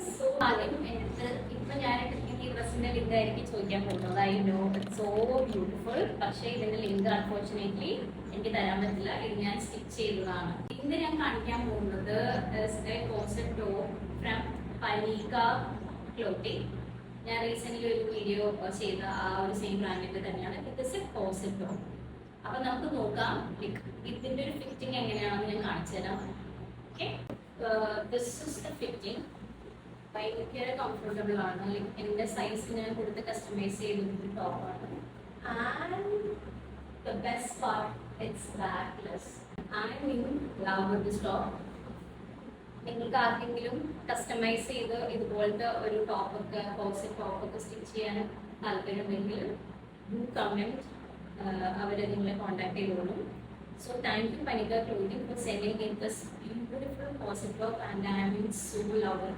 So ആദ്യം എനിക്ക് ഇപ്പൊ ഞാൻ ഇട്ടിരിക്കുന്ന ഈ ഡ്രസ്സിന്റെ ലിങ്ക് ആയിരിക്കും ചോദിക്കാൻ പോകുന്നത്. I know it's so beautiful. പക്ഷേ ഇതിന്റെ ലിങ്ക് അൺഫോർച്ചുനേറ്റ്ലി എനിക്ക് തരാൻ പറ്റില്ല. ഇത് ഞാൻ സ്റ്റിച്ച് ചെയ്തതാണ്. ഇന്ന് ഞാൻ കാണിക്കാൻ പോകുന്നത് കോൺസെപ്റ്റ് ടോപ്പ് ഫ്രം പനീക ക്ലോത്തിങ്. ഞാൻ റീസെന്റ് ഒരു വീഡിയോ ചെയ്ത ആ ഒരു സെയിം ബ്രാൻഡിന്റെ തന്നെയാണ്. It is A concept top. അപ്പൊ നമുക്ക് നോക്കാം ഇതിന്റെ ഒരു ഫിറ്റിംഗ് എങ്ങനെയാണെന്ന് ഞാൻ കാണിച്ചു തരാം. Okay, this is the fitting. ഭയങ്കര കംഫർട്ടബിൾ ആണ്. എന്റെ സൈസ് ഞാൻ കൊടുത്ത് കസ്റ്റമൈസ് ചെയ്തിട്ട് ടോപ്പാണ്. And the best part, it's backless. I mean love with this top. നിങ്ങൾക്ക് ആർക്കെങ്കിലും കസ്റ്റമൈസ് ചെയ്ത് ഇതുപോലത്തെ ഒരു ടോപ്പൊക്കെ കോൺസെപ്റ്റ് ടോപ്പൊക്കെ സ്റ്റിച്ച് ചെയ്യാൻ താല്പര്യമുണ്ടെങ്കിൽ ഡു കമന്റ്. അവരെ നിങ്ങളെ കോൺടാക്ട് ചെയ്തോളും. So thank you Panika Clothing for sending in this beautiful concept of, and I am so love it.